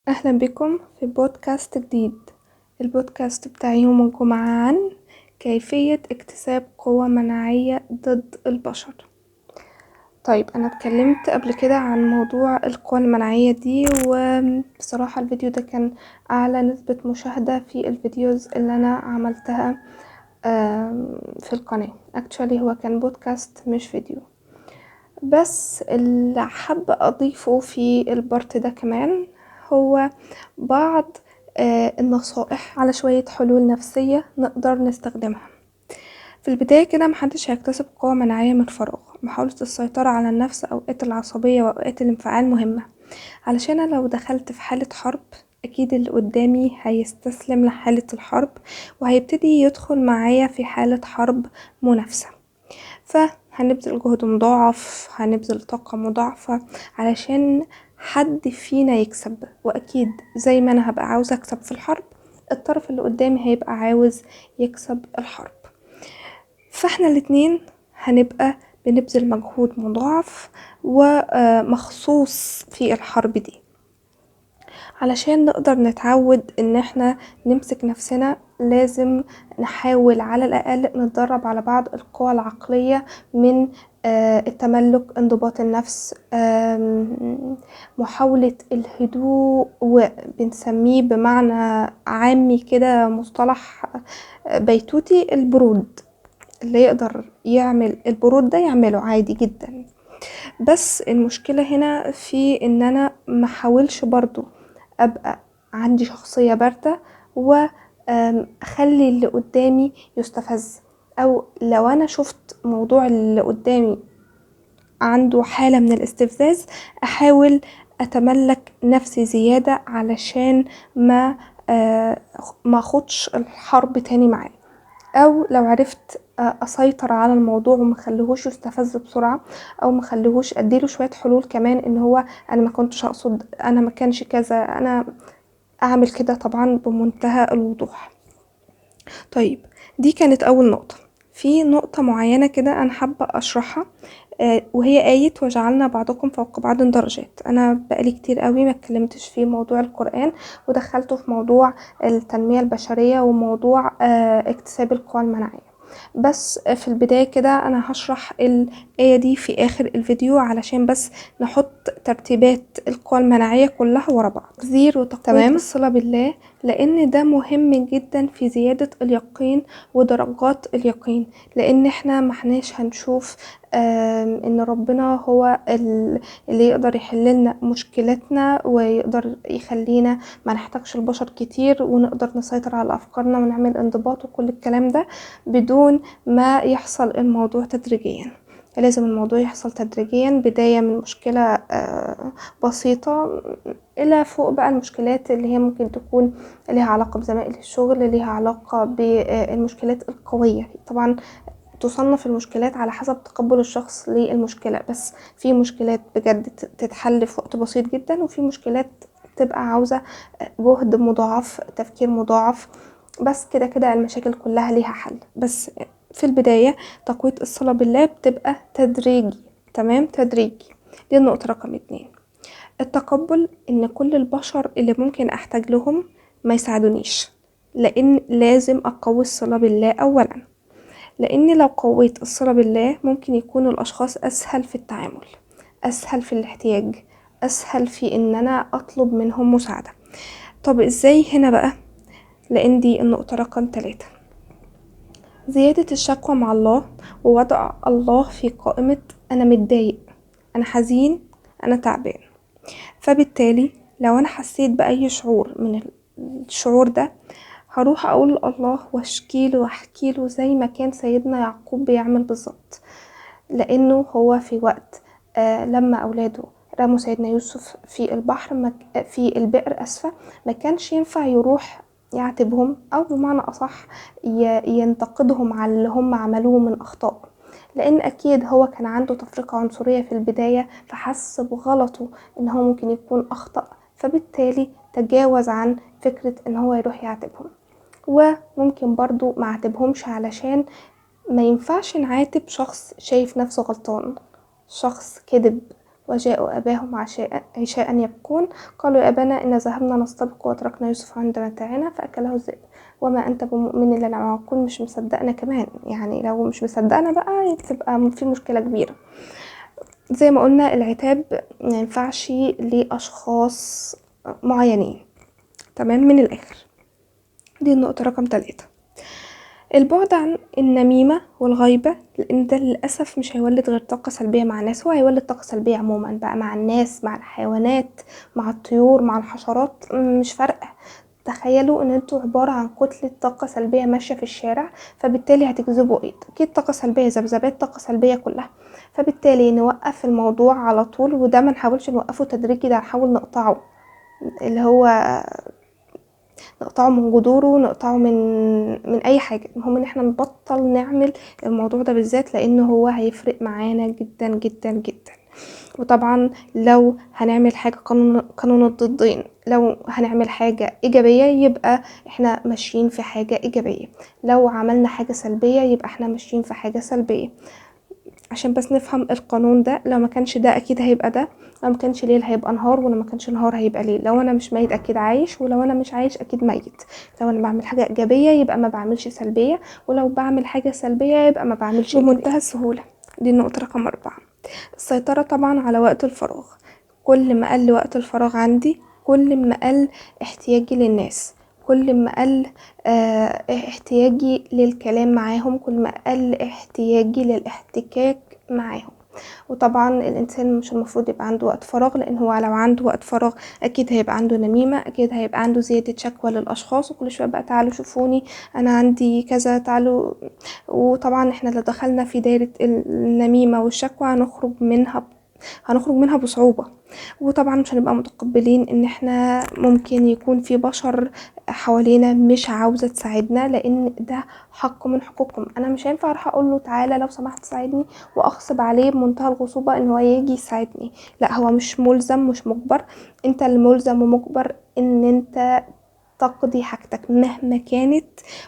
أهلا بكم في بودكاست جديد. البودكاست بتاع يوم الجمعة عن كيفية اكتساب قوة مناعية ضد البشر. طيب أنا اتكلمت قبل كده عن موضوع القوة المناعية دي، وبصراحة الفيديو ده كان أعلى نسبة مشاهدة في الفيديوز اللي أنا عملتها في القناة. actually هو كان بودكاست مش فيديو، بس اللي حابة أضيفه في البارت ده كمان هو بعض النصائح على شوية حلول نفسية نقدر نستخدمها. في البداية كده محدش هيكتسب قوة مناعية من فراغ. محاولة السيطرة على النفس أوقات العصبية وأوقات الانفعال مهمة، علشان أنا لو دخلت في حالة حرب أكيد اللي قدامي هيستسلم لحالة الحرب وهيبتدي يدخل معايا في حالة حرب منافسة، فهنبذل جهد مضاعف، هنبذل طاقة مضاعفة علشان حد فينا يكسب. واكيد زي ما انا هبقى عاوز اكسب في الحرب، الطرف اللي قدامي هيبقى عاوز يكسب الحرب، فاحنا الاتنين هنبقى بنبذل مجهود مضاعف ومخصوص في الحرب دي علشان نقدر نتعود ان احنا نمسك نفسنا. لازم نحاول على الاقل نتدرب على بعض القوى العقلية من التملك، انضباط النفس، محاولة الهدوء، وبنسميه بمعنى عامي كده مصطلح بيتوتي البرود. اللي يقدر يعمل البرود ده يعمله عادي جدا، بس المشكلة هنا في ان انا محاولش برضو ابقى عندي شخصية باردة واخلي اللي قدامي يستفز، او لو انا شفت موضوع اللي قدامي عنده حالة من الاستفزاز احاول اتملك نفسي زيادة علشان ما اخدش الحرب تاني معاه، او لو عرفت اسيطر على الموضوع ومخليهوش يستفز بسرعة، او مخليهوش اديله شوية حلول كمان ان هو انا ما كنتش اقصد، انا ما كانش كذا، انا اعمل كده طبعا بمنتهى الوضوح. طيب دي كانت اول نقطة. في نقطة معينة كده انا حابة اشرحها، وهي آية وجعلنا بعضكم فوق بعض درجات. انا بقالي كتير قوي ما اتكلمتش في موضوع القرآن ودخلته في موضوع التنمية البشرية وموضوع اكتساب القوى المناعية، بس في البداية كده انا هشرح الآية دي في اخر الفيديو علشان بس نحط ترتيبات القوى المناعية كلها ورا بعض. تحذير وتقوية الصلة بالله، لان ده مهم جدا في زيادة اليقين ودرجات اليقين، لان احنا محناش هنشوف ان ربنا هو اللي يقدر يحللنا مشكلتنا ويقدر يخلينا ما نحتاجش البشر كتير ونقدر نسيطر على افكارنا ونعمل انضباط وكل الكلام ده بدون ما يحصل الموضوع تدريجيا. لازم الموضوع يحصل تدريجيا، بداية من مشكلة بسيطة الى فوق بقى المشكلات اللي هي ممكن تكون ليها علاقة بزمائل الشغل، ليها علاقة بالمشكلات القوية. طبعا تصنف المشكلات على حسب تقبل الشخص للمشكلة، بس في مشكلات بجد تتحل في وقت بسيط جدا، وفي مشكلات تبقى عاوزة جهد مضاعف، تفكير مضاعف، بس كده كده المشاكل كلها ليها حل. بس في البداية تقوية الصلة بالله بتبقى تدريجي، تمام، تدريجي. دي النقطة رقم 2. التقبل ان كل البشر اللي ممكن احتاج لهم ما يساعدونيش، لان لازم اقوي الصلة بالله اولا، لان لو قويت الصلة بالله ممكن يكون الاشخاص اسهل في التعامل، اسهل في الاحتياج، اسهل في ان انا اطلب منهم مساعدة. طب ازاي هنا بقى؟ لان دي النقطة رقم 3. زيادة الشكوى مع الله ووضع الله في قائمة انا متضايق، انا حزين، انا تعبان. فبالتالي لو انا حسيت باي شعور من الشعور ده هروح اقول الله واشكيله واحكيله زي ما كان سيدنا يعقوب بيعمل بالظبط، لانه هو في وقت لما اولاده رموا سيدنا يوسف في البحر، في البئر اسفة، ما كانش ينفع يروح يعاتبهم او بمعنى اصح ينتقدهم على اللي هم عملوه من اخطاء، لان اكيد هو كان عنده تفرقة عنصرية في البداية فحس بغلطه ان هو ممكن يكون اخطأ، فبالتالي تجاوز عن فكرة ان هو يروح يعاتبهم. وممكن برضو ما عاتبهمش علشان ما ينفعش نعاتب شخص شايف نفسه غلطان، شخص كذب، وجاءوا أباهم عشاء يبكون قالوا يا أبانا إن ذهبنا نستبق وتركنا يوسف عند متاعنا فأكله الذئب وما أنت بمؤمن لنا. معقول مش مصدقنا كمان؟ يعني لو مش مصدقنا بقى تبقى في مشكلة كبيرة. زي ما قلنا العتاب ما ينفعش لأشخاص معينين. تمام، من الآخر دي النقطة رقم 3. البعد عن النميمة والغيبة، لأن ده للأسف مش هيولد غير طاقة سلبية مع الناس، هو هيولد طاقة سلبية عموما بقى مع الناس، مع الحيوانات، مع الطيور، مع الحشرات، مش فارقة. تخيلوا ان انتوا عبارة عن كتلة طاقة سلبية ماشية في الشارع، فبالتالي هتجذبوا اكيد طاقة سلبية، ذبذبات طاقة سلبية كلها. فبالتالي نوقف الموضوع على طول، وده ما نحاولش نوقفه تدريجي، ده نحاول نقطعه، اللي هو نقطعه من جذوره، نقطعه من اي حاجة. المهم ان احنا نبطل نعمل الموضوع ده بالذات، لانه هو هيفرق معانا جدا جدا جدا. وطبعا لو هنعمل حاجة قانون الضدين، لو هنعمل حاجة إيجابية يبقى احنا ماشيين في حاجة إيجابية، لو عملنا حاجة سلبية يبقى احنا ماشيين في حاجة سلبية. عشان بس نفهم القانون ده، لو ما كانش ده أكيد هيبقى ده، لو ما كانش ليل هيبقى نهار، ولو ما كانش نهار هيبقى ليل، لو أنا مش ميت أكيد عايش، ولو أنا مش عايش أكيد ميت، لو أنا بعمل حاجة إيجابية يبقى ما بعملش سلبية، ولو بعمل حاجة سلبية يبقى ما بعملش بمنتهى السهولة. دي النقطة رقم 4. السيطرة طبعا على وقت الفراغ. كل ما قل وقت الفراغ عندي، كل ما قل احتياجي للناس، كل ما قل احتياجي للكلام معاهم، كل ما قل احتياجي للاحتكاك معاهم. وطبعا الانسان مش المفروض يبقى عنده وقت فراغ، لان هو لو عنده وقت فراغ اكيد هيبقى عنده نميمة، اكيد هيبقى عنده زيادة شكوى للاشخاص، وكل شوية بقى تعالوا شوفوني انا عندي كذا، تعالوا. وطبعا احنا لو دخلنا في دايرة النميمة والشكوى هنخرج منها بصعوبة. وطبعا مش هنبقى متقبلين ان احنا ممكن يكون في بشر حوالينا مش عاوزة تساعدنا، لان ده حق من حقوقهم. انا مش هينفع اروح اقول له تعالى لو سمحت ساعدني واغصب عليه بمنتهى الغصوبة ان هو يجي يساعدني. لا، هو مش ملزم، مش مجبر، انت الملزم ومجبر ان انت تقضي حاجتك مهما كانت،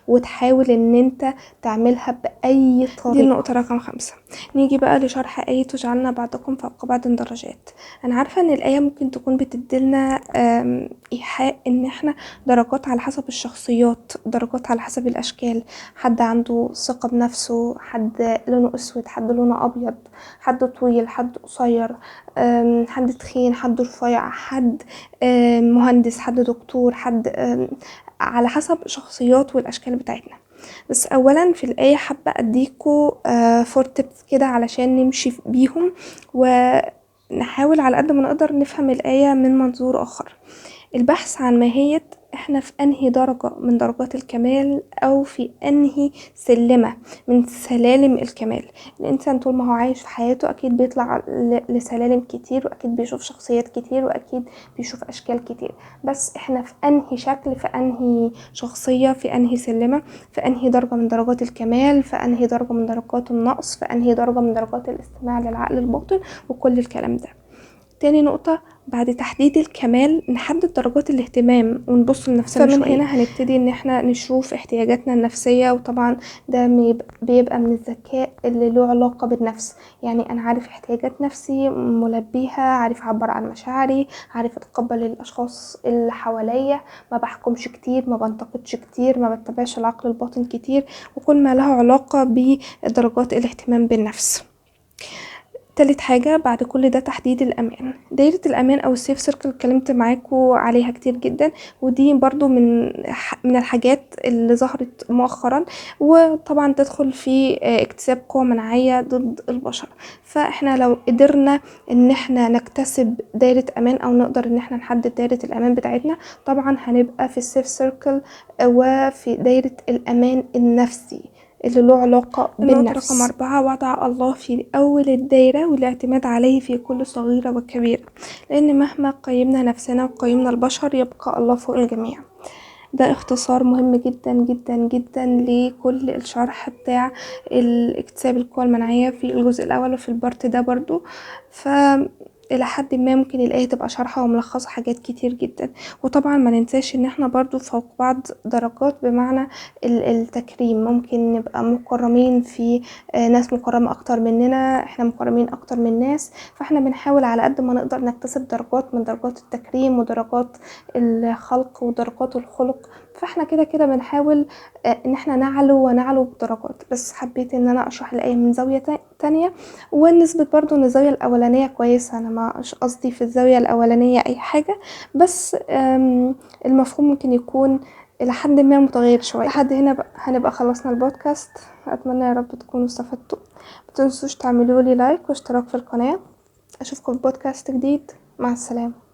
وتحاول ان انت تعملها بأي طريقة. دي النقطة رقم 5. نيجي بقى لشرح آية وجعلنا بعضكم فوق بعض درجات. انا عارفة ان الآية ممكن تكون بتديلنا إيحاء ان احنا درجات على حسب الشخصيات، درجات على حسب الاشكال، حد عنده ثقة بنفسه، حد لونه اسود، حد لونه ابيض، حد طويل، حد قصير، حد تخين، حد رفيع، حد مهندس، حد دكتور، حد على حسب شخصيات والاشكال بتاعتنا. بس اولا في الايه حابه اديكوا 4 tips كده علشان نمشي بيهم، ونحاول على قد ما نقدر نفهم الايه من منظور اخر. البحث عن ماهية احنا في انهي درجة من درجات الكمال، او في انهي سلمة من سلالم الكمال. الانسان طول ما هو عايش في حياته اكيد بيطلع لسلالم كتير، واكيد بيشوف شخصيات كتير، واكيد بيشوف اشكال كتير. بس احنا في انهي شكل، في انهي شخصية، في انهي سلمة، في انهي درجة من درجات الكمال، في انهي درجة من درجات النقص، في انهي درجة من درجات الاستماع للعقل الباطن، وكل الكلام ده. تاني نقطة، بعد تحديد الكمال نحدد درجات الاهتمام ونبص لنفسنا شوية. فمن هنا هنبتدي ان احنا نشوف احتياجاتنا النفسية، وطبعا ده بيبقى من الذكاء اللي له علاقة بالنفس. يعني انا عارف احتياجات نفسي ملبيها، عارف اعبر عن مشاعري، عارف اتقبل الاشخاص اللي حواليا، ما بحكمش كتير، ما بنتقدش كتير، ما بتبعش العقل الباطن كتير، وكل ما له علاقة بدرجات الاهتمام بالنفس. تالت حاجة بعد كل ده تحديد الأمان. دايرة الأمان أو السيف سيركل اتكلمت معاكم عليها كتير جدا، ودي برضو من الحاجات اللي ظهرت مؤخرا، وطبعا تدخل في اكتساب قوة مناعية ضد البشر. فاحنا لو قدرنا ان احنا نكتسب دايرة أمان، أو نقدر ان احنا نحدد دايرة الأمان بتاعتنا، طبعا هنبقى في السيف سيركل وفي دايرة الأمان النفسي اللي له علاقة بالنفس. رقم 4، وضع الله في أول الدايرة والاعتماد عليه في كل صغيرة وكبيرة، لأن مهما قيمنا نفسنا وقيمنا البشر يبقى الله فوق الجميع. ده اختصار مهم جدا جدا جدا لكل الشرح بتاع الاكتساب القوى المناعية في الجزء الأول وفي البارت ده برضو. الى حد ما ممكن الايه تبقى شارحه وملخصه حاجات كتير جدا. وطبعا ما ننساش ان احنا برضو فوق بعض درجات، بمعنى التكريم، ممكن نبقى مكرمين في ناس مكرمه اكتر مننا، احنا مكرمين اكتر من ناس، فاحنا بنحاول على قد ما نقدر نكتسب درجات من درجات التكريم ودرجات الخلق ودرجات الخلق. فاحنا كده كده بنحاول ان احنا نعلو ونعلو بدرجات. بس حبيت ان انا اشرح الايه من زاويه تانية، ونثبت برضو ان الزاويه الاولانيه كويسه. انا مش قصدي في الزاويه الاولانيه اي حاجه، بس المفهوم ممكن يكون الى حد ما متغير شويه. لحد هنا بقى هنبقى خلصنا البودكاست. اتمنى يا رب تكونوا استفدتوا. متنسوش تعملوا لي لايك واشتراك في القناه. اشوفكم في بودكاست جديد. مع السلامه.